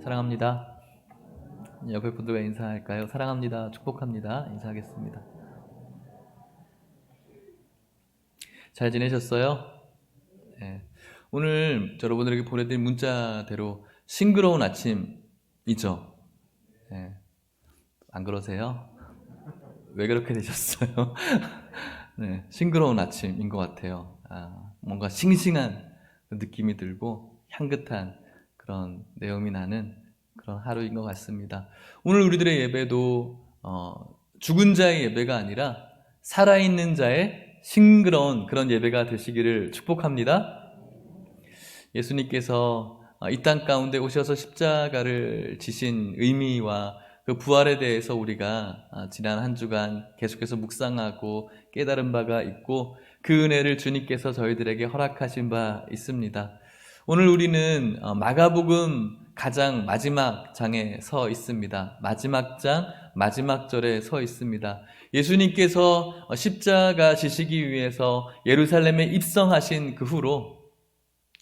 사랑합니다. 옆에 분들과 인사할까요? 사랑합니다. 축복합니다. 인사하겠습니다. 잘 지내셨어요? 네. 오늘 여러분들에게 보내드린 문자대로 싱그러운 아침이죠? 네. 안 그러세요? 왜 그렇게 되셨어요? 네, 싱그러운 아침인 것 같아요. 뭔가 싱싱한 느낌이 들고 향긋한 그런 내용이 나는 그런 하루인 것 같습니다. 오늘 우리들의 예배도 죽은 자의 예배가 아니라 살아있는 자의 싱그러운 그런 예배가 되시기를 축복합니다. 예수님께서 이 땅 가운데 오셔서 십자가를 지신 의미와 그 부활에 대해서 우리가 지난 한 주간 계속해서 묵상하고 깨달은 바가 있고 그 은혜를 주님께서 저희들에게 허락하신 바 있습니다. 오늘 우리는 마가복음 가장 마지막 장에 서 있습니다. 마지막 장 마지막 절에 서 있습니다. 예수님께서 십자가 지시기 위해서 예루살렘에 입성하신 그 후로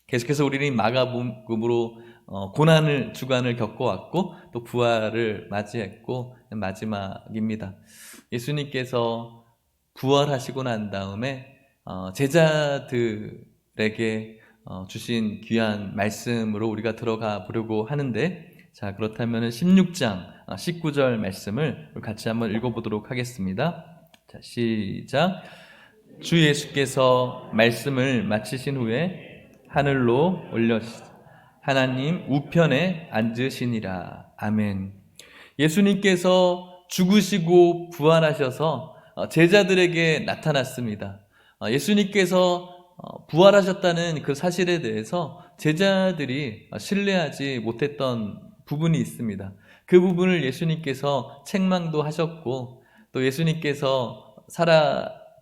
계속해서 우리는 마가복음으로 고난을 주간을 겪어왔고 또 부활을 맞이했고 마지막입니다. 예수님께서 부활하시고 난 다음에 제자들에게 주신 귀한 말씀으로 우리가 들어가 보려고 하는데, 자, 그렇다면 16장 19절 말씀을 같이 한번 읽어보도록 하겠습니다. 자, 시작. 주 예수께서 말씀을 마치신 후에 하늘로 올려시다 하나님 우편에 앉으시니라. 아멘. 예수님께서 죽으시고 부활하셔서 제자들에게 나타났습니다. 예수님께서 부활하셨다는 그 사실에 대해서 제자들이 신뢰하지 못했던 부분이 있습니다. 그 부분을 예수님께서 책망도 하셨고, 또 예수님께서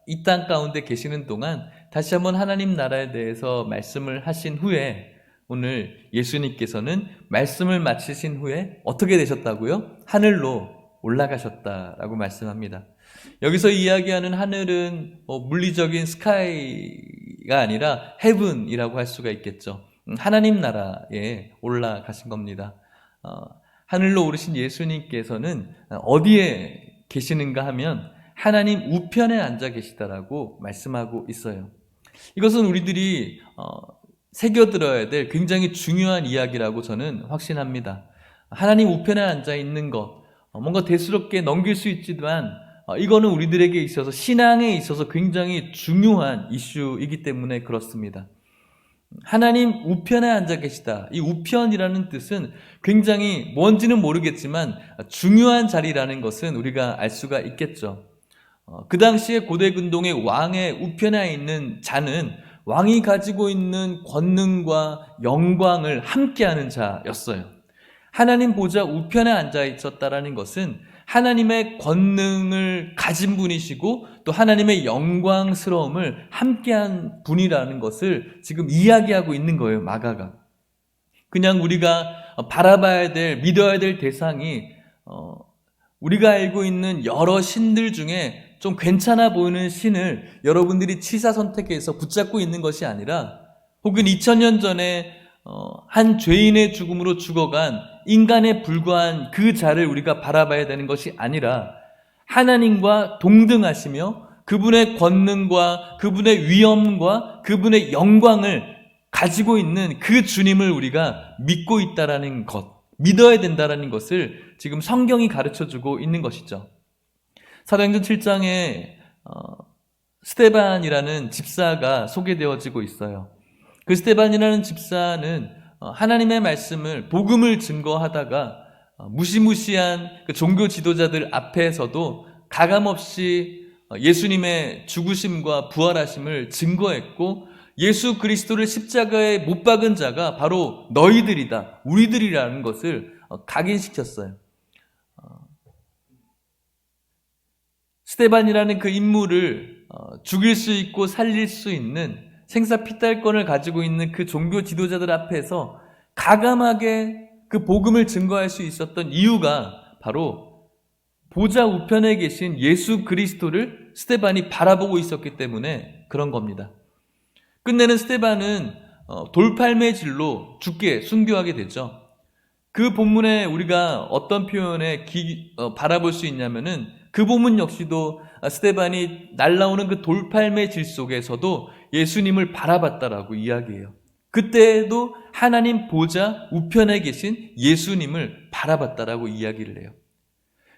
이 땅 가운데 계시는 동안 다시 한번 하나님 나라에 대해서 말씀을 하신 후에 오늘 예수님께서는 말씀을 마치신 후에 어떻게 되셨다고요? 하늘로 올라가셨다라고 말씀합니다. 여기서 이야기하는 하늘은 물리적인 스카이가 아니라 헤븐이라고 할 수가 있겠죠. 하나님 나라에 올라가신 겁니다. 하늘로 오르신 예수님께서는 어디에 계시는가 하면 하나님 우편에 앉아 계시다라고 말씀하고 있어요. 이것은 우리들이 새겨들어야 될 굉장히 중요한 이야기라고 저는 확신합니다. 하나님 우편에 앉아 있는 것, 뭔가 대수롭게 넘길 수 있지만 이거는 우리들에게 있어서, 신앙에 있어서 굉장히 중요한 이슈이기 때문에 그렇습니다. 하나님 우편에 앉아 계시다. 이 우편이라는 뜻은 굉장히 뭔지는 모르겠지만 중요한 자리라는 것은 우리가 알 수가 있겠죠. 그 당시에 고대 근동의 왕의 우편에 있는 자는 왕이 가지고 있는 권능과 영광을 함께하는 자였어요. 하나님 보좌 우편에 앉아 있었다라는 것은 하나님의 권능을 가진 분이시고 또 하나님의 영광스러움을 함께한 분이라는 것을 지금 이야기하고 있는 거예요, 마가가. 그냥 우리가 바라봐야 될, 믿어야 될 대상이 우리가 알고 있는 여러 신들 중에 좀 괜찮아 보이는 신을 여러분들이 취사 선택해서 붙잡고 있는 것이 아니라, 혹은 2000년 전에 한 죄인의 죽음으로 죽어간 인간에 불과한 그 자를 우리가 바라봐야 되는 것이 아니라 하나님과 동등하시며 그분의 권능과 그분의 위엄과 그분의 영광을 가지고 있는 그 주님을 우리가 믿고 있다라는 것, 믿어야 된다라는 것을 지금 성경이 가르쳐주고 있는 것이죠. 사도행전 7장에 스데반이라는 집사가 소개되어지고 있어요. 그 스데반이라는 집사는 하나님의 말씀을, 복음을 증거하다가 무시무시한 그 종교 지도자들 앞에서도 가감없이 예수님의 죽으심과 부활하심을 증거했고, 예수 그리스도를 십자가에 못 박은 자가 바로 너희들이다, 우리들이라는 것을 각인시켰어요. 스데반이라는 그 인물을 죽일 수 있고 살릴 수 있는 생사피탈권을 가지고 있는 그 종교 지도자들 앞에서 가감하게 그 복음을 증거할 수 있었던 이유가 바로 보좌 우편에 계신 예수 그리스도를 스데반이 바라보고 있었기 때문에 그런 겁니다. 끝내는 스데반은 돌팔매질로 죽게 순교하게 되죠. 그 본문에 우리가 어떤 표현에 바라볼 수 있냐면은 그 본문 역시도 스데반이 날라오는 그 돌팔매 질 속에서도 예수님을 바라봤다라고 이야기해요. 그때도 하나님 보좌 우편에 계신 예수님을 바라봤다라고 이야기를 해요.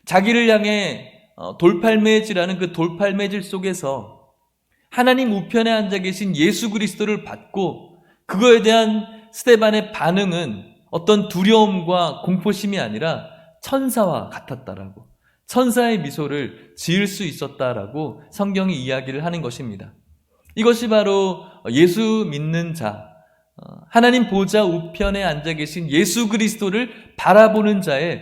자기를 향해 돌팔매질하는 그 돌팔매질 속에서 하나님 우편에 앉아 계신 예수 그리스도를 받고 그거에 대한 스데반의 반응은 어떤 두려움과 공포심이 아니라 천사와 같았다라고, 천사의 미소를 지을 수 있었다라고 성경이 이야기를 하는 것입니다. 이것이 바로 예수 믿는 자, 하나님 보좌 우편에 앉아 계신 예수 그리스도를 바라보는 자의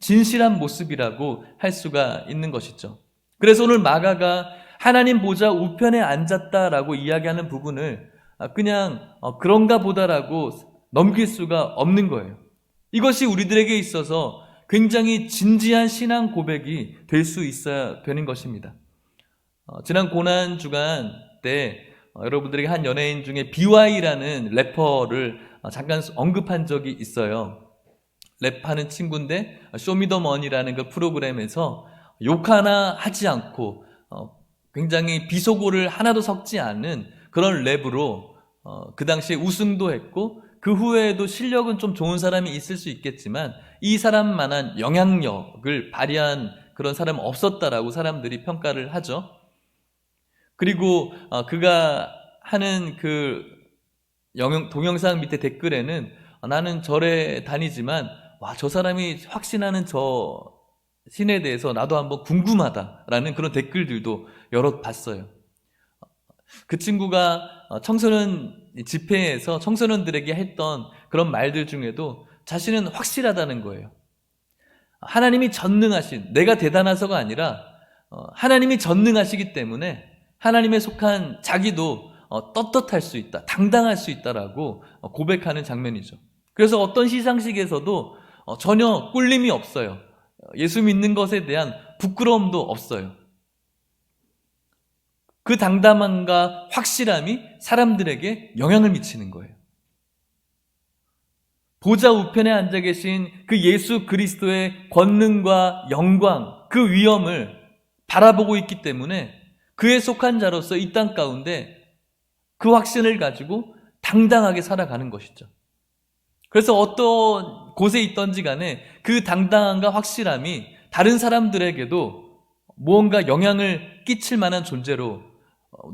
진실한 모습이라고 할 수가 있는 것이죠. 그래서 오늘 마가가 하나님 보좌 우편에 앉았다라고 이야기하는 부분을 그냥 그런가 보다라고 넘길 수가 없는 거예요. 이것이 우리들에게 있어서 굉장히 진지한 신앙 고백이 될 수 있어야 되는 것입니다. 지난 고난 주간 때 여러분들에게 한 연예인 중에 BY라는 래퍼를 잠깐 언급한 적이 있어요. 랩하는 친구인데 쇼미더머니라는 그 프로그램에서 욕 하나 하지 않고 굉장히 비속어를 하나도 섞지 않은 그런 랩으로 그 당시에 우승도 했고 그 후에도 실력은 좀 좋은 사람이 있을 수 있겠지만 이 사람만한 영향력을 발휘한 그런 사람은 없었다라고 사람들이 평가를 하죠. 그리고 그가 하는 그 동영상 밑에 댓글에는 나는 절에 다니지만 와, 저 사람이 확신하는 저 신에 대해서 나도 한번 궁금하다라는 그런 댓글들도 여럿 봤어요. 그 친구가 청소년 집회에서 청소년들에게 했던 그런 말들 중에도 자신은 확실하다는 거예요. 하나님이 전능하신, 내가 대단해서가 아니라 하나님이 전능하시기 때문에 하나님에 속한 자기도 떳떳할 수 있다, 당당할 수 있다라고 고백하는 장면이죠. 그래서 어떤 시상식에서도 전혀 꿀림이 없어요. 예수 믿는 것에 대한 부끄러움도 없어요. 그 당담함과 확실함이 사람들에게 영향을 미치는 거예요. 보좌 우편에 앉아 계신 그 예수 그리스도의 권능과 영광, 그 위엄을 바라보고 있기 때문에 그에 속한 자로서 이 땅 가운데 그 확신을 가지고 당당하게 살아가는 것이죠. 그래서 어떤 곳에 있던지 간에 그 당당함과 확실함이 다른 사람들에게도 무언가 영향을 끼칠 만한 존재로,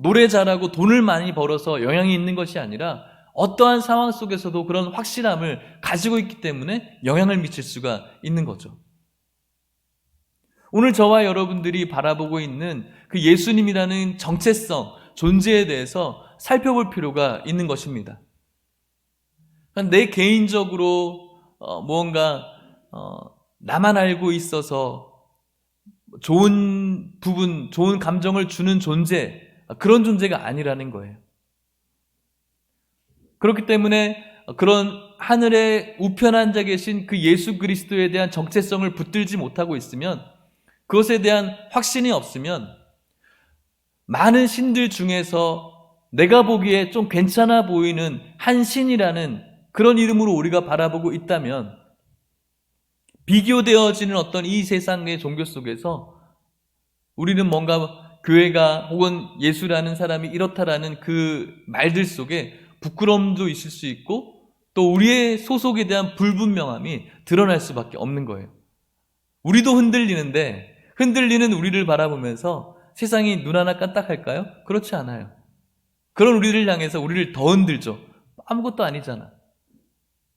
노래 잘하고 돈을 많이 벌어서 영향이 있는 것이 아니라 어떠한 상황 속에서도 그런 확실함을 가지고 있기 때문에 영향을 미칠 수가 있는 거죠. 오늘 저와 여러분들이 바라보고 있는 그 예수님이라는 정체성, 존재에 대해서 살펴볼 필요가 있는 것입니다. 내 개인적으로 무언가 나만 알고 있어서 좋은 부분, 좋은 감정을 주는 존재, 그런 존재가 아니라는 거예요. 그렇기 때문에 그런 하늘에 우편에 앉아 계신 그 예수 그리스도에 대한 정체성을 붙들지 못하고 있으면, 그것에 대한 확신이 없으면 많은 신들 중에서 내가 보기에 좀 괜찮아 보이는 한 신이라는 그런 이름으로 우리가 바라보고 있다면, 비교되어지는 어떤 이 세상의 종교 속에서 우리는 뭔가 교회가 혹은 예수라는 사람이 이렇다라는 그 말들 속에 부끄러움도 있을 수 있고 또 우리의 소속에 대한 불분명함이 드러날 수밖에 없는 거예요. 우리도 흔들리는데 흔들리는 우리를 바라보면서 세상이 눈 하나 깜빡할까요? 그렇지 않아요. 그런 우리를 향해서 우리를 더 흔들죠. 아무것도 아니잖아.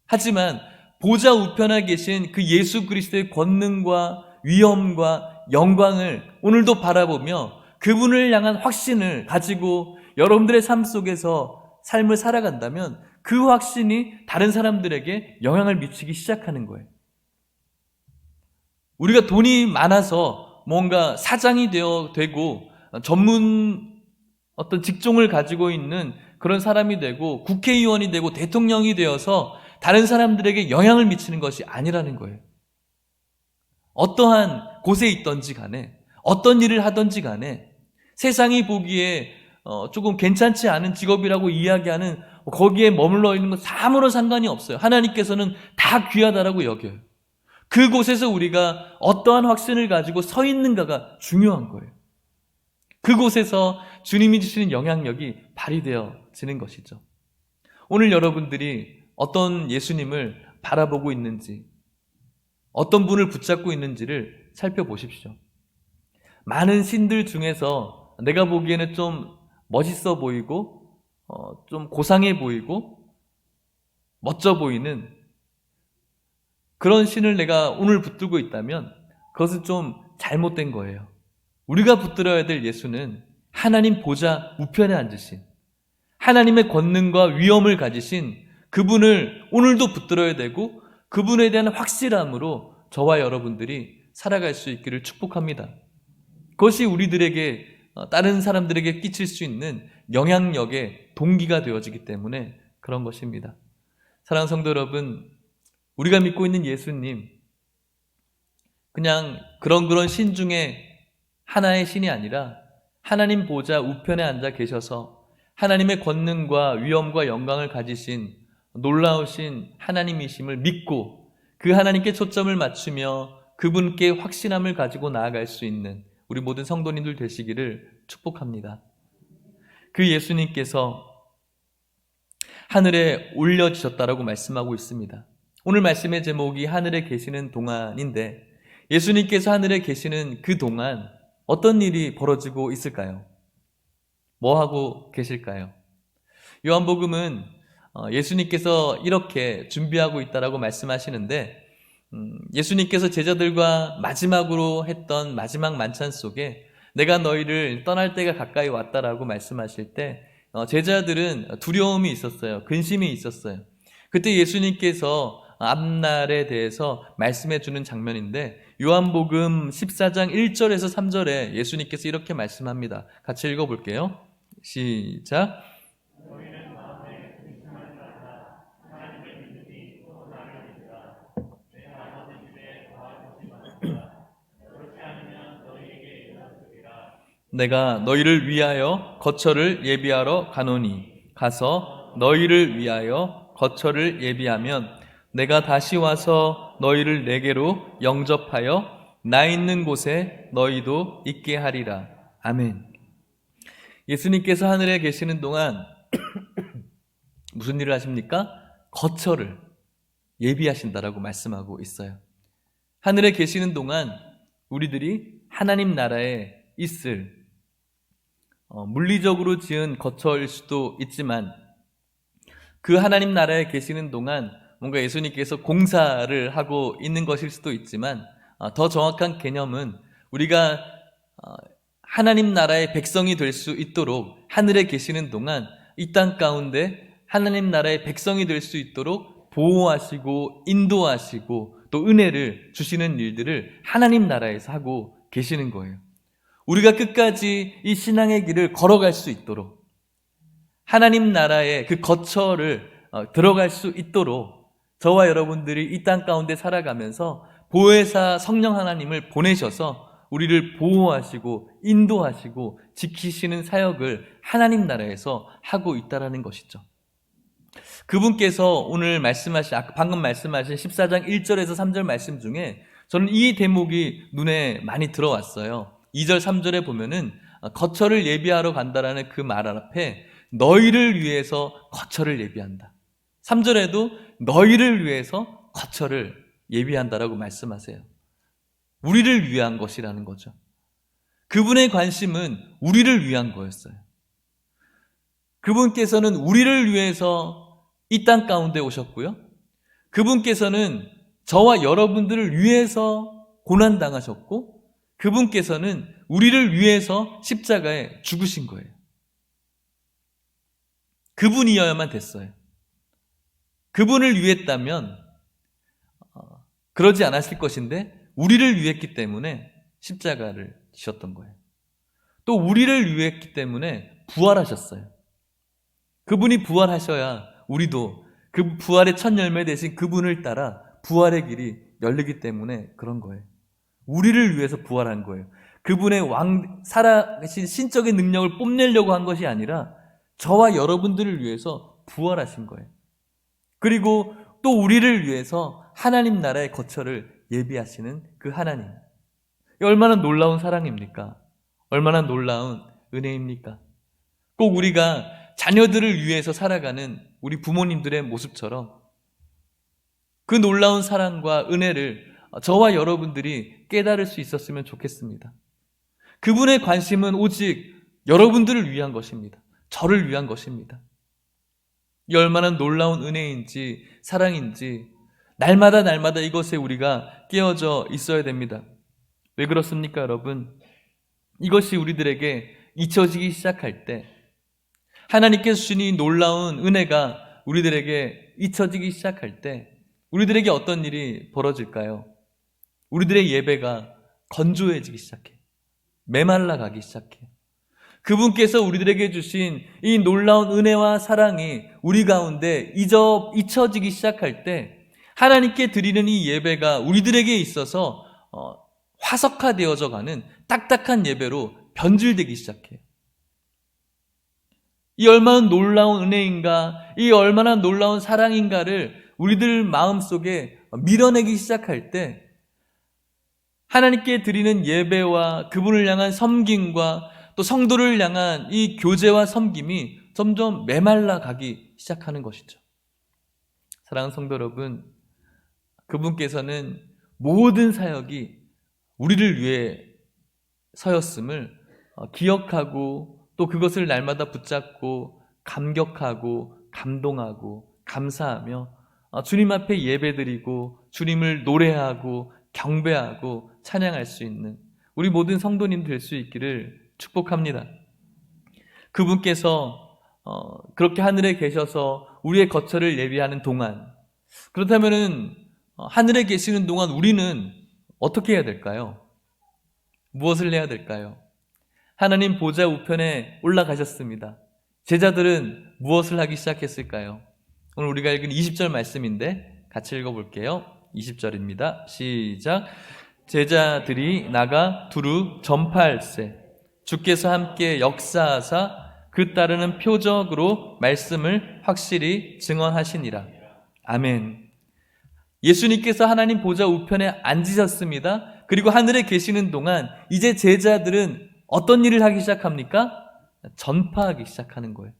하지만 보좌 우편에 계신 그 예수 그리스도의 권능과 위엄과 영광을 오늘도 바라보며 그분을 향한 확신을 가지고 여러분들의 삶 속에서 삶을 살아간다면 그 확신이 다른 사람들에게 영향을 미치기 시작하는 거예요. 우리가 돈이 많아서 뭔가 사장이 되고 전문 어떤 직종을 가지고 있는 그런 사람이 되고 국회의원이 되고 대통령이 되어서 다른 사람들에게 영향을 미치는 것이 아니라는 거예요. 어떠한 곳에 있던지 간에 어떤 일을 하던지 간에 세상이 보기에 조금 괜찮지 않은 직업이라고 이야기하는 거기에 머물러 있는 건 아무런 상관이 없어요. 하나님께서는 다 귀하다라고 여겨요. 그곳에서 우리가 어떠한 확신을 가지고 서 있는가가 중요한 거예요. 그곳에서 주님이 주시는 영향력이 발휘되어지는 것이죠. 오늘 여러분들이 어떤 예수님을 바라보고 있는지, 어떤 분을 붙잡고 있는지를 살펴보십시오. 많은 신들 중에서 내가 보기에는 좀 멋있어 보이고 좀 고상해 보이고 멋져 보이는 그런 신을 내가 오늘 붙들고 있다면 그것은 좀 잘못된 거예요. 우리가 붙들어야 될 예수는 하나님 보좌 우편에 앉으신, 하나님의 권능과 위엄을 가지신 그분을 오늘도 붙들어야 되고, 그분에 대한 확실함으로 저와 여러분들이 살아갈 수 있기를 축복합니다. 그것이 우리들에게, 다른 사람들에게 끼칠 수 있는 영향력의 동기가 되어지기 때문에 그런 것입니다. 사랑하는 성도 여러분, 우리가 믿고 있는 예수님, 그냥 그런 신 중에 하나의 신이 아니라 하나님 보좌 우편에 앉아 계셔서 하나님의 권능과 위엄과 영광을 가지신 놀라우신 하나님이심을 믿고 그 하나님께 초점을 맞추며 그분께 확신함을 가지고 나아갈 수 있는 우리 모든 성도님들 되시기를 축복합니다. 그 예수님께서 하늘에 올려지셨다라고 말씀하고 있습니다. 오늘 말씀의 제목이 하늘에 계시는 동안인데, 예수님께서 하늘에 계시는 그 동안 어떤 일이 벌어지고 있을까요? 뭐 하고 계실까요? 요한복음은 예수님께서 이렇게 준비하고 있다라고 말씀하시는데, 예수님께서 제자들과 마지막으로 했던 마지막 만찬 속에 내가 너희를 떠날 때가 가까이 왔다라고 말씀하실 때 제자들은 두려움이 있었어요. 근심이 있었어요. 그때 예수님께서 앞날에 대해서 말씀해 주는 장면인데, 요한복음 14장 1절에서 3절에 예수님께서 이렇게 말씀합니다. 같이 읽어볼게요. 시작. 내가 너희를 위하여 거처를 예비하러 가노니 가서 너희를 위하여 거처를 예비하면 내가 다시 와서 너희를 내게로 영접하여 나 있는 곳에 너희도 있게 하리라. 아멘. 예수님께서 하늘에 계시는 동안 무슨 일을 하십니까? 거처를 예비하신다라고 말씀하고 있어요. 하늘에 계시는 동안 우리들이 하나님 나라에 있을 물리적으로 지은 거처일 수도 있지만, 그 하나님 나라에 계시는 동안 뭔가 예수님께서 공사를 하고 있는 것일 수도 있지만, 더 정확한 개념은 우리가 하나님 나라의 백성이 될 수 있도록 하늘에 계시는 동안 이 땅 가운데 하나님 나라의 백성이 될 수 있도록 보호하시고 인도하시고 또 은혜를 주시는 일들을 하나님 나라에서 하고 계시는 거예요. 우리가 끝까지 이 신앙의 길을 걸어갈 수 있도록, 하나님 나라의 그 거처를 들어갈 수 있도록 저와 여러분들이 이 땅 가운데 살아가면서 보혜사 성령 하나님을 보내셔서 우리를 보호하시고 인도하시고 지키시는 사역을 하나님 나라에서 하고 있다는 것이죠. 그분께서 오늘 방금 말씀하신 14장 1절에서 3절 말씀 중에 저는 이 대목이 눈에 많이 들어왔어요. 2절 3절에 보면은 거처를 예비하러 간다라는 그 말 앞에 너희를 위해서 거처를 예비한다. 3절에도 너희를 위해서 거처를 예비한다라고 말씀하세요. 우리를 위한 것이라는 거죠. 그분의 관심은 우리를 위한 거였어요. 그분께서는 우리를 위해서 이 땅 가운데 오셨고요. 그분께서는 저와 여러분들을 위해서 고난당하셨고, 그분께서는 우리를 위해서 십자가에 죽으신 거예요. 그분이어야만 됐어요. 그분을 위했다면 그러지 않았을 것인데 우리를 위했기 때문에 십자가를 지셨던 거예요. 또 우리를 위했기 때문에 부활하셨어요. 그분이 부활하셔야 우리도 그 부활의 첫 열매 되신 그분을 따라 부활의 길이 열리기 때문에 그런 거예요. 우리를 위해서 부활한 거예요. 그분의 살아계신 신적인 능력을 뽐내려고 한 것이 아니라 저와 여러분들을 위해서 부활하신 거예요. 그리고 또 우리를 위해서 하나님 나라의 거처를 예비하시는 그 하나님. 얼마나 놀라운 사랑입니까? 얼마나 놀라운 은혜입니까? 꼭 우리가 자녀들을 위해서 살아가는 우리 부모님들의 모습처럼 그 놀라운 사랑과 은혜를 저와 여러분들이 깨달을 수 있었으면 좋겠습니다. 그분의 관심은 오직 여러분들을 위한 것입니다. 저를 위한 것입니다. 이 얼마나 놀라운 은혜인지 사랑인지 날마다 이것에 우리가 깨어져 있어야 됩니다. 왜 그렇습니까, 여러분? 이것이 우리들에게 잊혀지기 시작할 때, 하나님께서 주신 이 놀라운 은혜가 우리들에게 잊혀지기 시작할 때 우리들에게 어떤 일이 벌어질까요? 우리들의 예배가 건조해지기 시작해요. 메말라 가기 시작해요. 그분께서 우리들에게 주신 이 놀라운 은혜와 사랑이 우리 가운데 잊혀지기 시작할 때 하나님께 드리는 이 예배가 우리들에게 있어서 화석화되어져 가는 딱딱한 예배로 변질되기 시작해요. 이 얼마나 놀라운 은혜인가, 이 얼마나 놀라운 사랑인가를 우리들 마음속에 밀어내기 시작할 때 하나님께 드리는 예배와 그분을 향한 섬김과 또 성도를 향한 이 교제와 섬김이 점점 메말라 가기 시작하는 것이죠. 사랑하는 성도 여러분, 그분께서는 모든 사역이 우리를 위해 서였음을 기억하고 또 그것을 날마다 붙잡고 감격하고 감동하고 감사하며 주님 앞에 예배드리고 주님을 노래하고 경배하고 찬양할 수 있는 우리 모든 성도님 될 수 있기를 축복합니다. 그분께서 그렇게 하늘에 계셔서 우리의 거처를 예비하는 동안, 그렇다면은 하늘에 계시는 동안 우리는 어떻게 해야 될까요? 무엇을 해야 될까요? 하나님 보좌 우편에 올라가셨습니다. 제자들은 무엇을 하기 시작했을까요? 오늘 우리가 읽은 20절 말씀인데 같이 읽어볼게요. 20절입니다. 시작. 제자들이 나가 두루 전파할세 주께서 함께 역사하사 그 따르는 표적으로 말씀을 확실히 증언하시니라. 아멘. 예수님께서 하나님 보좌 우편에 앉으셨습니다. 그리고 하늘에 계시는 동안 이제 제자들은 어떤 일을 하기 시작합니까? 전파하기 시작하는 거예요.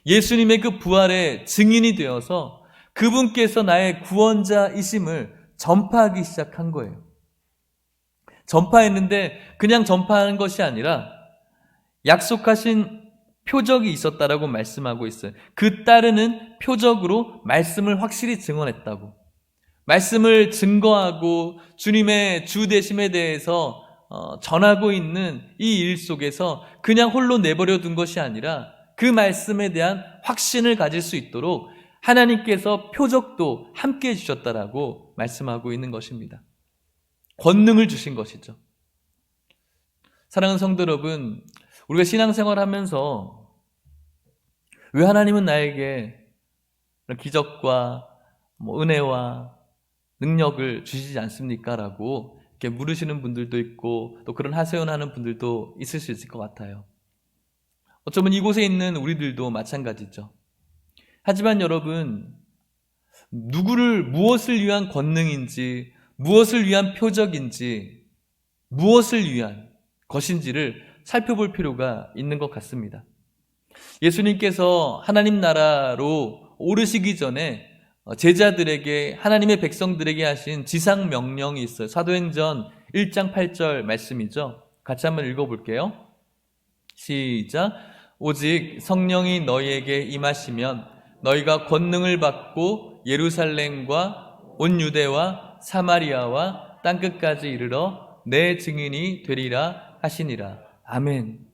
예수님의 그 부활의 증인이 되어서 그분께서 나의 구원자이심을 전파하기 시작한 거예요. 전파했는데 그냥 전파하는 것이 아니라 약속하신 표적이 있었다라고 말씀하고 있어요. 그 따르는 표적으로 말씀을 확실히 증언했다고. 말씀을 증거하고 주님의 주 되심에 대해서 전하고 있는 이 일 속에서 그냥 홀로 내버려 둔 것이 아니라 그 말씀에 대한 확신을 가질 수 있도록 하나님께서 표적도 함께 해주셨다라고 말씀하고 있는 것입니다. 권능을 주신 것이죠. 사랑하는 성도 여러분, 우리가 신앙생활 하면서 왜 하나님은 나에게 기적과 은혜와 능력을 주시지 않습니까? 라고 이렇게 물으시는 분들도 있고 또 그런 하소연하는 분들도 있을 수 있을 것 같아요. 어쩌면 이곳에 있는 우리들도 마찬가지죠. 하지만 여러분, 무엇을 위한 권능인지, 무엇을 위한 표적인지, 무엇을 위한 것인지를 살펴볼 필요가 있는 것 같습니다. 예수님께서 하나님 나라로 오르시기 전에 제자들에게, 하나님의 백성들에게 하신 지상 명령이 있어요. 사도행전 1장 8절 말씀이죠. 같이 한번 읽어볼게요. 시작. 오직 성령이 너희에게 임하시면 너희가 권능을 받고 예루살렘과 온 유대와 사마리아와 땅끝까지 이르러 내 증인이 되리라 하시니라. 아멘.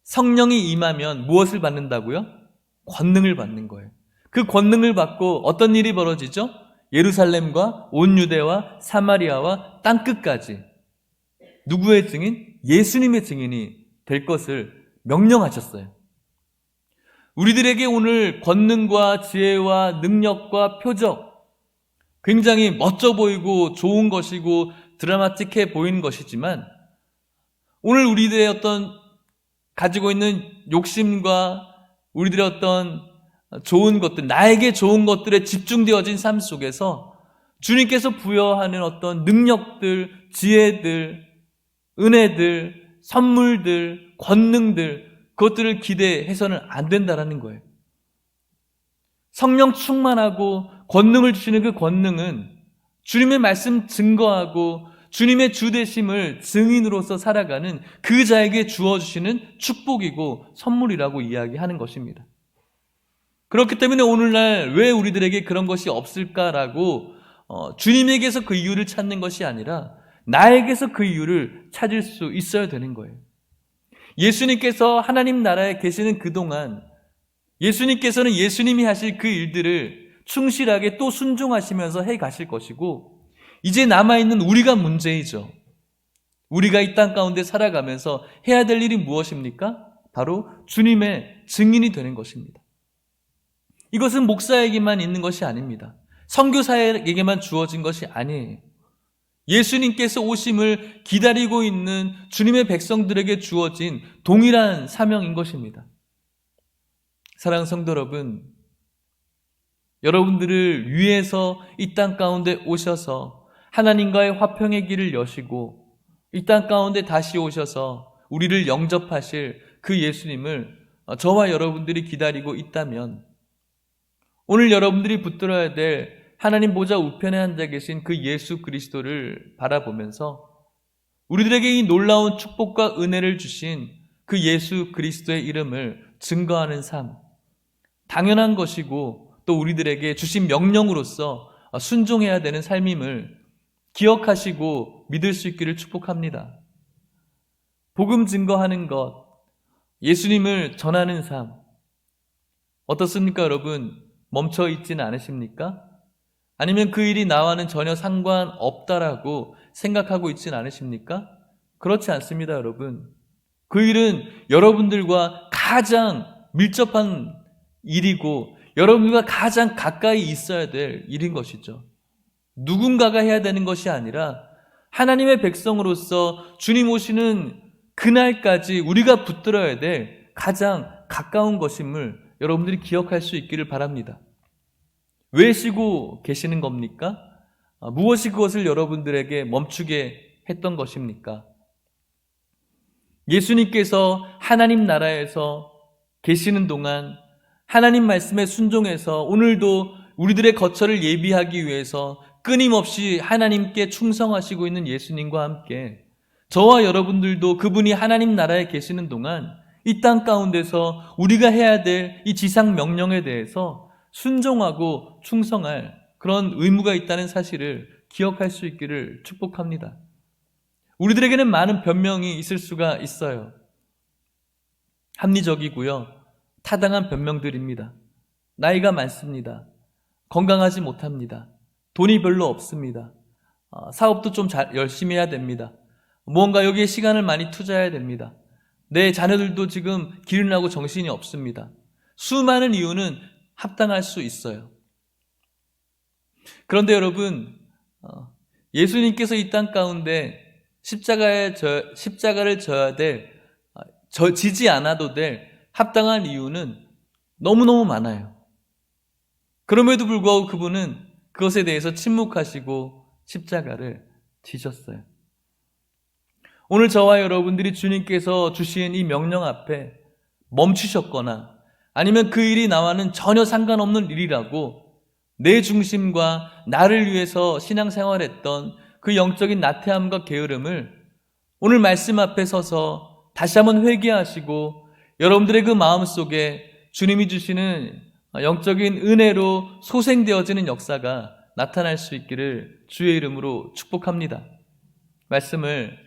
성령이 임하면 무엇을 받는다고요? 권능을 받는 거예요. 그 권능을 받고 어떤 일이 벌어지죠? 예루살렘과 온 유대와 사마리아와 땅끝까지 누구의 증인? 예수님의 증인이 될 것을 명령하셨어요. 우리들에게 오늘 권능과 지혜와 능력과 표적, 굉장히 멋져 보이고 좋은 것이고 드라마틱해 보이는 것이지만 오늘 우리들의 어떤 가지고 있는 욕심과 우리들의 어떤 좋은 것들, 나에게 좋은 것들에 집중되어진 삶 속에서 주님께서 부여하는 어떤 능력들, 지혜들, 은혜들, 선물들, 권능들, 그것들을 기대해서는 안 된다라는 거예요. 성령 충만하고 권능을 주시는 그 권능은 주님의 말씀 증거하고 주님의 주되심을 증인으로서 살아가는 그 자에게 주어주시는 축복이고 선물이라고 이야기하는 것입니다. 그렇기 때문에 오늘날 왜 우리들에게 그런 것이 없을까라고 주님에게서 그 이유를 찾는 것이 아니라 나에게서 그 이유를 찾을 수 있어야 되는 거예요. 예수님께서 하나님 나라에 계시는 그동안 예수님께서는 예수님이 하실 그 일들을 충실하게 또 순종하시면서 해 가실 것이고, 이제 남아있는 우리가 문제이죠. 우리가 이 땅 가운데 살아가면서 해야 될 일이 무엇입니까? 바로 주님의 증인이 되는 것입니다. 이것은 목사에게만 있는 것이 아닙니다. 선교사에게만 주어진 것이 아니에요. 예수님께서 오심을 기다리고 있는 주님의 백성들에게 주어진 동일한 사명인 것입니다. 사랑하는 성도 여러분, 여러분들을 위해서 이 땅 가운데 오셔서 하나님과의 화평의 길을 여시고 이 땅 가운데 다시 오셔서 우리를 영접하실 그 예수님을 저와 여러분들이 기다리고 있다면, 오늘 여러분들이 붙들어야 될 하나님 보좌 우편에 앉아 계신 그 예수 그리스도를 바라보면서 우리들에게 이 놀라운 축복과 은혜를 주신 그 예수 그리스도의 이름을 증거하는 삶, 당연한 것이고 또 우리들에게 주신 명령으로서 순종해야 되는 삶임을 기억하시고 믿을 수 있기를 축복합니다. 복음 증거하는 것, 예수님을 전하는 삶, 어떻습니까 여러분? 멈춰 있지는 않으십니까? 아니면 그 일이 나와는 전혀 상관없다라고 생각하고 있지는 않으십니까? 그렇지 않습니다 여러분. 그 일은 여러분들과 가장 밀접한 일이고 여러분들과 가장 가까이 있어야 될 일인 것이죠. 누군가가 해야 되는 것이 아니라 하나님의 백성으로서 주님 오시는 그날까지 우리가 붙들어야 될 가장 가까운 것임을 여러분들이 기억할 수 있기를 바랍니다. 왜 쉬고 계시는 겁니까? 무엇이 그것을 여러분들에게 멈추게 했던 것입니까? 예수님께서 하나님 나라에서 계시는 동안 하나님 말씀에 순종해서 오늘도 우리들의 거처를 예비하기 위해서 끊임없이 하나님께 충성하시고 있는 예수님과 함께 저와 여러분들도 그분이 하나님 나라에 계시는 동안 이 땅 가운데서 우리가 해야 될 이 지상 명령에 대해서 순종하고 충성할 그런 의무가 있다는 사실을 기억할 수 있기를 축복합니다. 우리들에게는 많은 변명이 있을 수가 있어요. 합리적이고요, 타당한 변명들입니다. 나이가 많습니다. 건강하지 못합니다. 돈이 별로 없습니다. 사업도 좀 열심히 해야 됩니다. 무언가 여기에 시간을 많이 투자해야 됩니다. 내 자녀들도 지금 기른하고 정신이 없습니다. 수많은 이유는 합당할 수 있어요. 그런데 여러분, 예수님께서 이 땅 가운데 십자가를 져야 될, 지지 않아도 될 합당한 이유는 너무너무 많아요. 그럼에도 불구하고 그분은 그것에 대해서 침묵하시고 십자가를 지셨어요. 오늘 저와 여러분들이 주님께서 주신 이 명령 앞에 멈추셨거나 아니면 그 일이 나와는 전혀 상관없는 일이라고 내 중심과 나를 위해서 신앙생활했던 그 영적인 나태함과 게으름을 오늘 말씀 앞에 서서 다시 한번 회개하시고 여러분들의 그 마음속에 주님이 주시는 영적인 은혜로 소생되어지는 역사가 나타날 수 있기를 주의 이름으로 축복합니다. 말씀을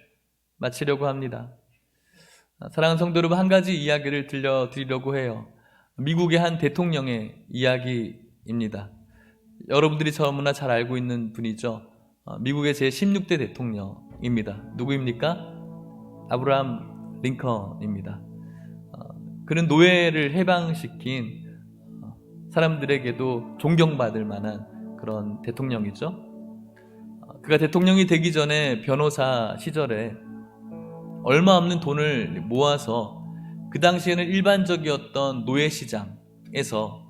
마치려고 합니다. 사랑하는 성도 여러분, 한 가지 이야기를 들려드리려고 해요. 미국의 한 대통령의 이야기입니다. 여러분들이 너무나 잘 알고 있는 분이죠. 미국의 제16대 대통령입니다. 누구입니까? 아브라함 링컨입니다. 그는 노예를 해방시킨 사람들에게도 존경받을 만한 그런 대통령이죠. 그가 대통령이 되기 전에 변호사 시절에 얼마 없는 돈을 모아서 그 당시에는 일반적이었던 노예시장에서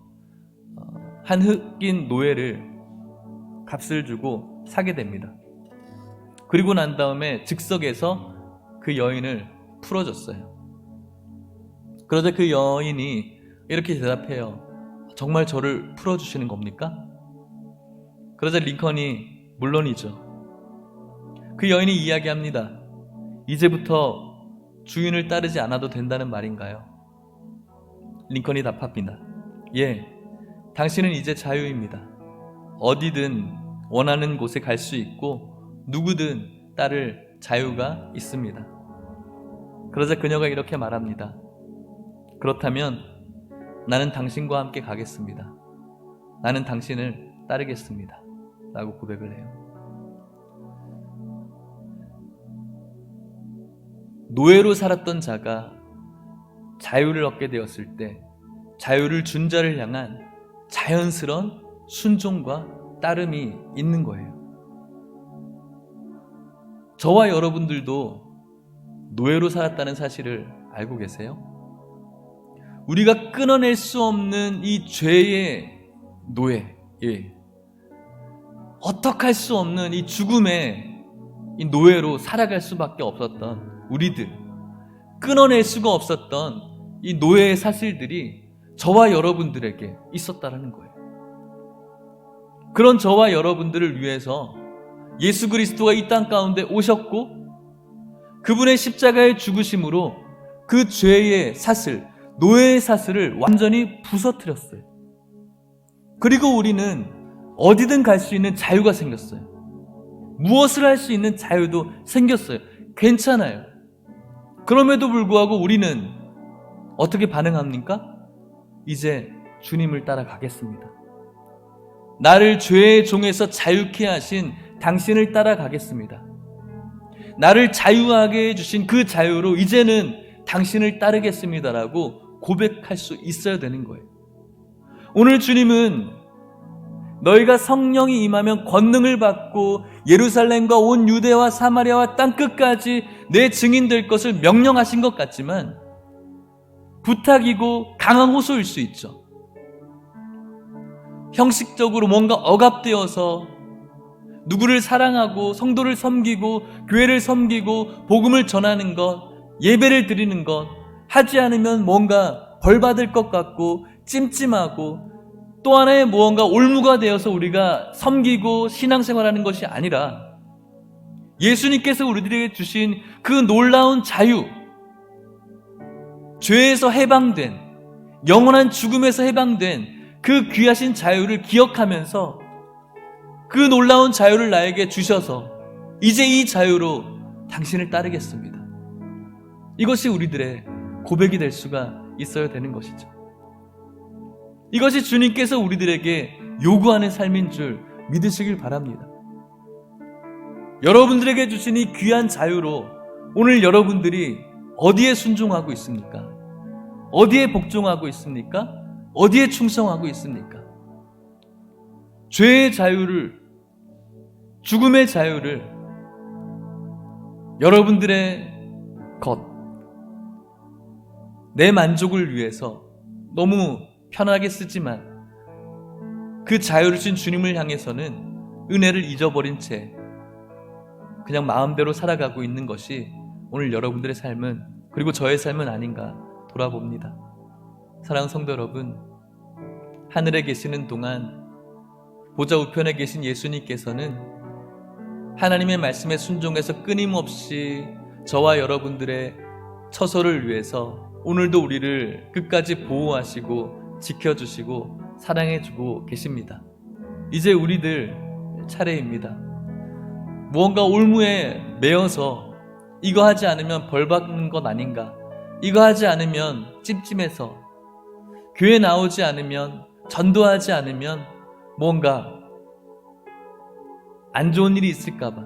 한 흑인 노예를 값을 주고 사게 됩니다. 그리고 난 다음에 즉석에서 그 여인을 풀어줬어요. 그러자 그 여인이 이렇게 대답해요. 정말 저를 풀어주시는 겁니까? 그러자 링컨이 물론이죠. 그 여인이 이야기합니다. 이제부터 주인을 따르지 않아도 된다는 말인가요? 링컨이 답합니다. 예, 당신은 이제 자유입니다. 어디든 원하는 곳에 갈 수 있고 누구든 따를 자유가 있습니다. 그러자 그녀가 이렇게 말합니다. 그렇다면 나는 당신과 함께 가겠습니다. 나는 당신을 따르겠습니다. 라고 고백을 해요. 노예로 살았던 자가 자유를 얻게 되었을 때 자유를 준 자를 향한 자연스러운 순종과 따름이 있는 거예요. 저와 여러분들도 노예로 살았다는 사실을 알고 계세요? 우리가 끊어낼 수 없는 이 죄의 노예, 어떡할 수 없는 이 죽음의 이 노예로 살아갈 수밖에 없었던 우리들, 끊어낼 수가 없었던 이 노예의 사실들이 저와 여러분들에게 있었다라는 거예요. 그런 저와 여러분들을 위해서 예수 그리스도가 이 땅 가운데 오셨고 그분의 십자가의 죽으심으로 그 죄의 사슬, 노예의 사슬을 완전히 부서뜨렸어요. 그리고 우리는 어디든 갈 수 있는 자유가 생겼어요. 무엇을 할 수 있는 자유도 생겼어요. 괜찮아요. 그럼에도 불구하고 우리는 어떻게 반응합니까? 이제 주님을 따라가겠습니다. 나를 죄의 종에서 자유케 하신 당신을 따라가겠습니다. 나를 자유하게 해주신 그 자유로 이제는 당신을 따르겠습니다라고 고백할 수 있어야 되는 거예요. 오늘 주님은 너희가 성령이 임하면 권능을 받고 예루살렘과 온 유대와 사마리아와 땅끝까지 내 증인 될 것을 명령하신 것 같지만 부탁이고 강한 호소일 수 있죠. 형식적으로 뭔가 억압되어서 누구를 사랑하고 성도를 섬기고 교회를 섬기고 복음을 전하는 것, 예배를 드리는 것 하지 않으면 뭔가 벌받을 것 같고 찜찜하고 또 하나의 무언가 올무가 되어서 우리가 섬기고 신앙생활하는 것이 아니라 예수님께서 우리들에게 주신 그 놀라운 자유, 죄에서 해방된, 영원한 죽음에서 해방된 그 귀하신 자유를 기억하면서 그 놀라운 자유를 나에게 주셔서 이제 이 자유로 당신을 따르겠습니다. 이것이 우리들의 고백이 될 수가 있어야 되는 것이죠. 이것이 주님께서 우리들에게 요구하는 삶인 줄 믿으시길 바랍니다. 여러분들에게 주신 이 귀한 자유로 오늘 여러분들이 어디에 순종하고 있습니까? 어디에 복종하고 있습니까? 어디에 충성하고 있습니까? 죄의 자유를, 죽음의 자유를 여러분들의 것, 내 만족을 위해서 너무 편하게 쓰지만 그 자유를 주신 주님을 향해서는 은혜를 잊어버린 채 그냥 마음대로 살아가고 있는 것이 오늘 여러분들의 삶은, 그리고 저의 삶은 아닌가 돌아봅니다. 사랑하는 성도 여러분, 하늘에 계시는 동안 보좌 우편에 계신 예수님께서는 하나님의 말씀에 순종해서 끊임없이 저와 여러분들의 처소를 위해서 오늘도 우리를 끝까지 보호하시고 지켜주시고 사랑해주고 계십니다. 이제 우리들 차례입니다. 무언가 올무에 매여서 이거 하지 않으면 벌 받는 것 아닌가, 이거 하지 않으면 찜찜해서, 교회 나오지 않으면, 전도하지 않으면 뭔가 안 좋은 일이 있을까봐,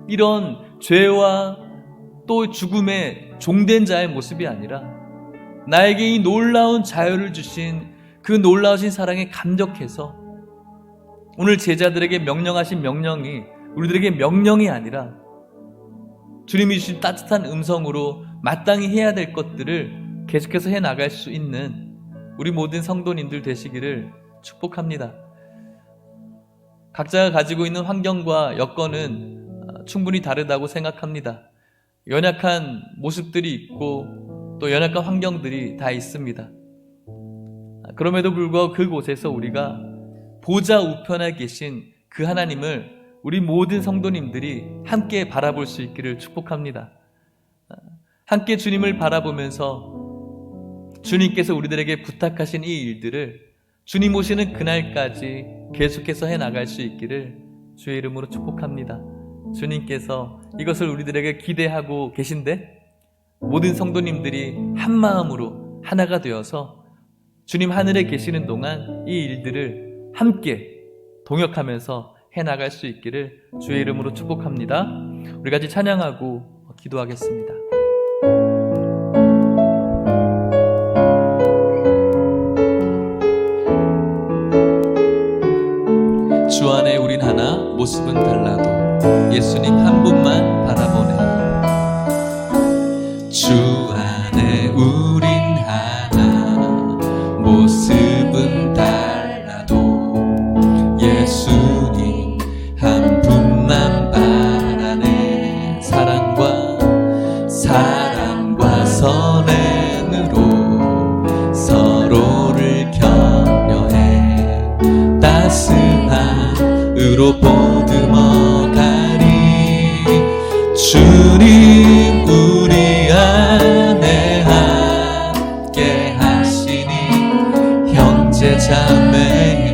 이런 죄와 또 죽음의 종된 자의 모습이 아니라 나에게 이 놀라운 자유를 주신 그 놀라우신 사랑에 감격해서 오늘 제자들에게 명령하신 명령이 우리들에게 명령이 아니라 주님이 주신 따뜻한 음성으로 마땅히 해야 될 것들을 계속해서 해나갈 수 있는 우리 모든 성도님들 되시기를 축복합니다. 각자가 가지고 있는 환경과 여건은 충분히 다르다고 생각합니다. 연약한 모습들이 있고 또 연약한 환경들이 다 있습니다. 그럼에도 불구하고 그곳에서 우리가 보좌 우편에 계신 그 하나님을 우리 모든 성도님들이 함께 바라볼 수 있기를 축복합니다. 함께 주님을 바라보면서 주님께서 우리들에게 부탁하신 이 일들을 주님 오시는 그날까지 계속해서 해나갈 수 있기를 주의 이름으로 축복합니다. 주님께서 이것을 우리들에게 기대하고 계신데 모든 성도님들이 한 마음으로 하나가 되어서 주님 하늘에 계시는 동안 이 일들을 함께 동역하면서 해나갈 수 있기를 주의 이름으로 축복합니다. 우리 같이 찬양하고 기도하겠습니다. 주 안에 우린 하나, 모습은 달라도 예수님 한 분만 바라보네. 주 안에 우린 하나, 모습은 달라도 예수님 한 분만 바라네. 사랑과 선행으로 서로를 격려해 따스함으로 보듬어 가리. 주님 우리 안에 함께 하시니 형제 자매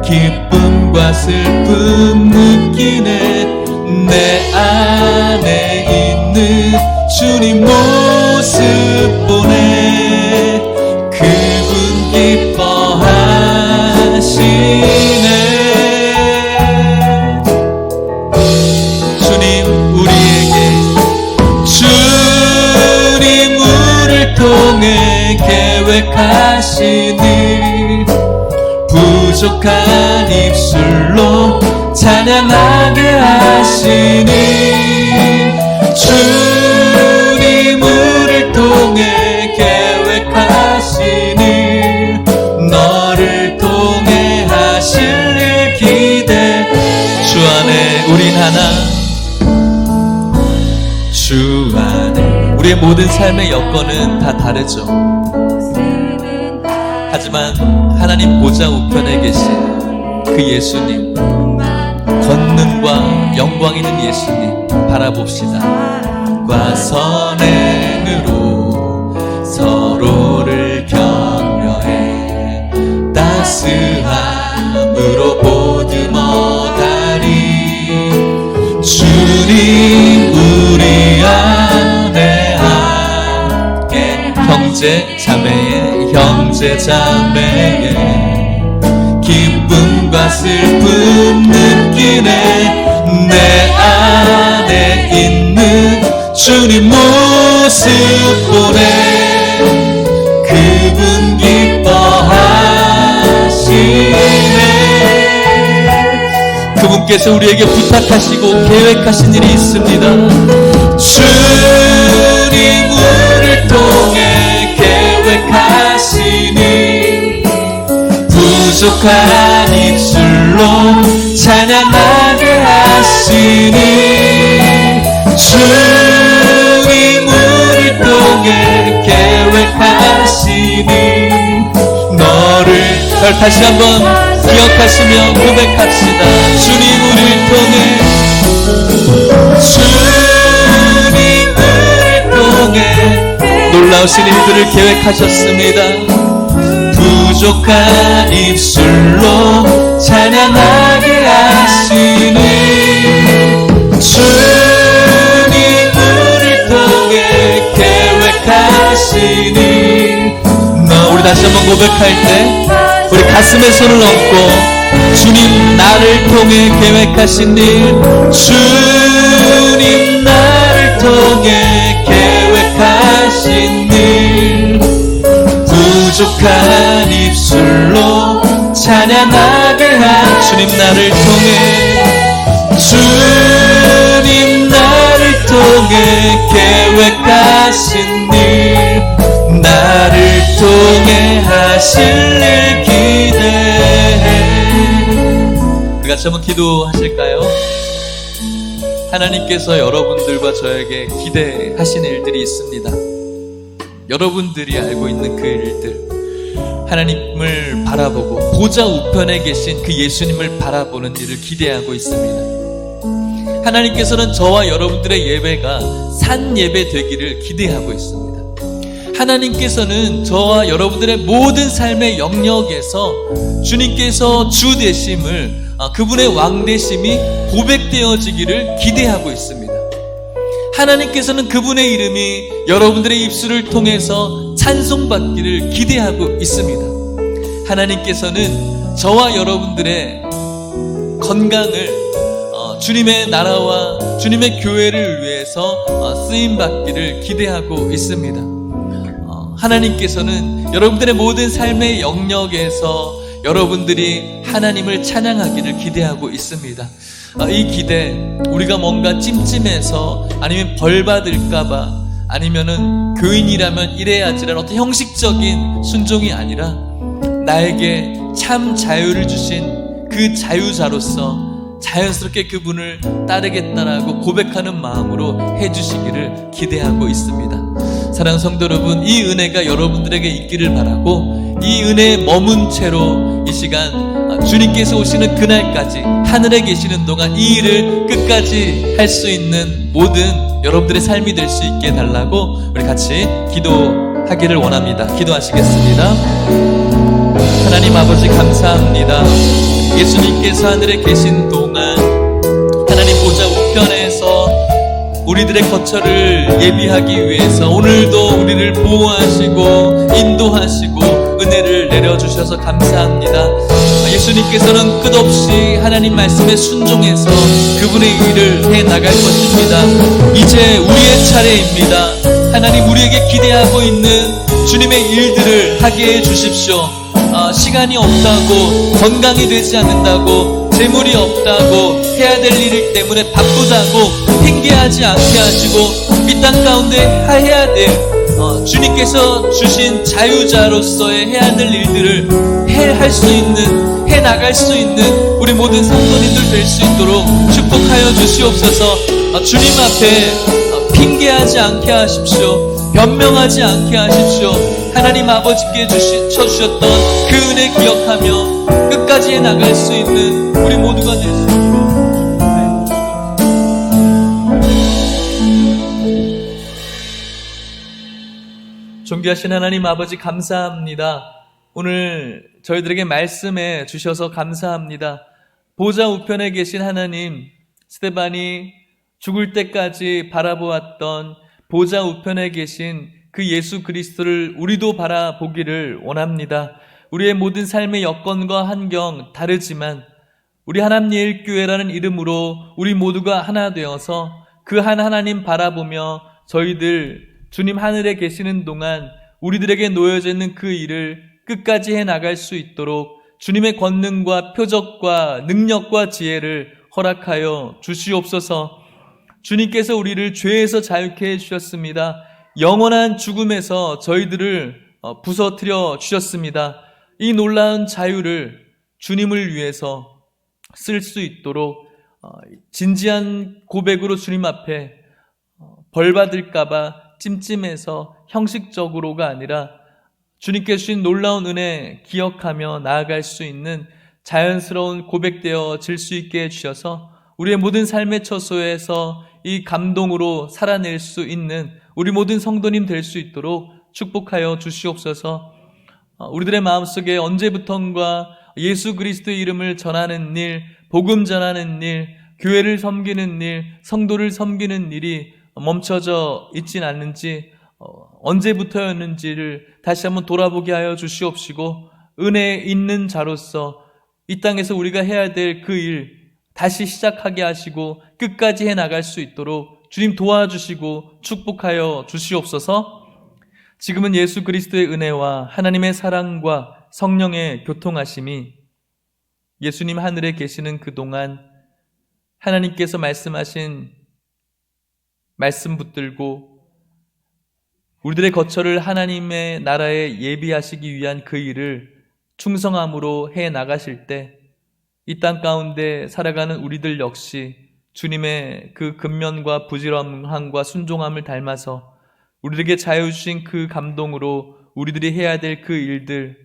기쁨과 슬픔 느끼네. 내 안에 있는 주님 모습 보네. 그분 기뻐하시네. 주님 우리를 통해 계획하신 일 부족한 입술로 찬양하게 하시니. 주님 우리를 통해 계획하신 일 너를 통해 하실 일 기대. 주 안에 우린 하나. 주 안에 우리의 모든 삶의 여건은 다 다르죠. 하지만 하나님 보좌 우편에 계신 그 예수님, 권능과 영광 있는 예수님 바라봅시다. 사랑과 선행으로 서로를 격려해 따스함으로 보듬어 가리. 주님 우리 안에 함께 형제 자매의 기쁨과 슬픔 느끼네. 내 안에 있는 주님 모습 보네. 그분 기뻐하시네. 그분께서 우리에게 부탁하시고 계획하신 일이 있습니다. 주님 우리를 통해 계획하시니 부족한 입술로 찬양하게 하시니. 주님 우리를 통해 계획하시니 너를 다시 한번 기억하시며 고백합시다. 주님 우리를 통해 놀라우신 일들을 계획하셨습니다. 부족한 입술로 찬양하게 하시니. 주님 우리를 통해 계획하시니 우리 다시 한번 고백할 때 우리 가슴에 손을 얹고 주님 나를 통해 계획하신 일, 주님 나를 통해 계획하신 일 부족한 입술로 찬양하게 한 주님 나를 통해 주님 나를 통해 계획하신 일 나를 통해 하실 일 기대. 같이 한번 기도하실까요? 하나님께서 여러분들과 저에게 기대하시는 일들이 있습니다. 여러분들이 알고 있는 그 일들, 하나님을 바라보고 보좌 우편에 계신 그 예수님을 바라보는 일을 기대하고 있습니다. 하나님께서는 저와 여러분들의 예배가 산 예배 되기를 기대하고 있습니다. 하나님께서는 저와 여러분들의 모든 삶의 영역에서 주님께서 주 되심을, 그분의 왕 되심이 고백되어지기를 기대하고 있습니다. 하나님께서는 그분의 이름이 여러분들의 입술을 통해서 찬송받기를 기대하고 있습니다. 하나님께서는 저와 여러분들의 건강을 주님의 나라와 주님의 교회를 위해서 쓰임받기를 기대하고 있습니다. 하나님께서는 여러분들의 모든 삶의 영역에서 여러분들이 하나님을 찬양하기를 기대하고 있습니다. 이 기대, 우리가 뭔가 찜찜해서 아니면 벌 받을까봐 아니면은 교인이라면 이래야지라는 어떤 형식적인 순종이 아니라 나에게 참 자유를 주신 그 자유자로서 자연스럽게 그분을 따르겠다라고 고백하는 마음으로 해주시기를 기대하고 있습니다. 사랑하는 성도 여러분, 이 은혜가 여러분들에게 있기를 바라고, 이 은혜에 머문 채로 이 시간 주님께서 오시는 그날까지 하늘에 계시는 동안 이 일을 끝까지 할 수 있는 모든 여러분들의 삶이 될 수 있게 달라고 우리 같이 기도하기를 원합니다. 기도하시겠습니다. 하나님 아버지 감사합니다. 예수님께서 하늘에 계신 동안 하나님 보좌 우편에서 우리들의 거처를 예비하기 위해서 오늘도 우리를 보호하시고 인도하시고 은혜를 내려주셔서 감사합니다. 예수님께서는 끝없이 하나님 말씀에 순종해서 그분의 일을 해나갈 것입니다. 이제 우리의 차례입니다. 하나님, 우리에게 기대하고 있는 주님의 일들을 하게 해주십시오. 시간이 없다고, 건강이 되지 않는다고, 재물이 없다고, 해야 될 일 때문에 바쁘다고 핑계하지 않게 하시고, 이 땅 가운데 해야 될 주님께서 주신 자유자로서의 해야 될 일들을 할 수 있는, 해 나갈 수 있는 우리 모든 성도님들 될 수 있도록 축복하여 주시옵소서. 주님 앞에 핑계하지 않게 하십시오. 변명하지 않게 하십시오. 하나님 아버지께 쳐주셨던 그 은혜 기억하며 끝까지 해 나갈 수 있는 우리 모두가 될 수 있도록. 존귀하신 하나님 아버지 감사합니다. 오늘 저희들에게 말씀해 주셔서 감사합니다. 보좌 우편에 계신 하나님, 스데반이 죽을 때까지 바라보았던 보좌 우편에 계신 그 예수 그리스도를 우리도 바라보기를 원합니다. 우리의 모든 삶의 여건과 환경 다르지만 우리 하나님 교회라는 이름으로 우리 모두가 하나 되어서 그 한 하나님 바라보며 저희들 주님 하늘에 계시는 동안 우리들에게 놓여져 있는 그 일을 끝까지 해나갈 수 있도록 주님의 권능과 표적과 능력과 지혜를 허락하여 주시옵소서. 주님께서 우리를 죄에서 자유케 해주셨습니다. 영원한 죽음에서 저희들을 부서뜨려 주셨습니다. 이 놀라운 자유를 주님을 위해서 쓸 수 있도록 진지한 고백으로 주님 앞에 벌 받을까봐 찜찜해서 형식적으로가 아니라 주님께 주신 놀라운 은혜 기억하며 나아갈 수 있는 자연스러운 고백되어질 수 있게 해주셔서 우리의 모든 삶의 처소에서 이 감동으로 살아낼 수 있는 우리 모든 성도님 될 수 있도록 축복하여 주시옵소서. 우리들의 마음속에 언제부턴가 예수 그리스도의 이름을 전하는 일, 복음 전하는 일, 교회를 섬기는 일, 성도를 섬기는 일이 멈춰져 있진 않는지, 언제부터였는지를 다시 한번 돌아보게 하여 주시옵시고, 은혜 있는 자로서 이 땅에서 우리가 해야 될 그 일 다시 시작하게 하시고 끝까지 해나갈 수 있도록 주님 도와주시고 축복하여 주시옵소서. 지금은 예수 그리스도의 은혜와 하나님의 사랑과 성령의 교통하심이 예수님 하늘에 계시는 그동안 하나님께서 말씀하신 말씀 붙들고 우리들의 거처를 하나님의 나라에 예비하시기 위한 그 일을 충성함으로 해 나가실 때 이 땅 가운데 살아가는 우리들 역시 주님의 그 근면과 부지런함과 순종함을 닮아서 우리에게 자유 주신 그 감동으로 우리들이 해야 될 그 일들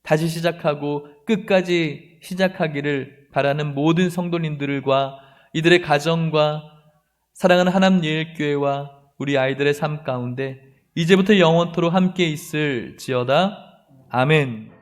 다시 시작하고 끝까지 시작하기를 바라는 모든 성도님들과 이들의 가정과 사랑하는 하나님 예일교회와 우리 아이들의 삶 가운데 이제부터 영원토록 함께 있을지어다. 아멘.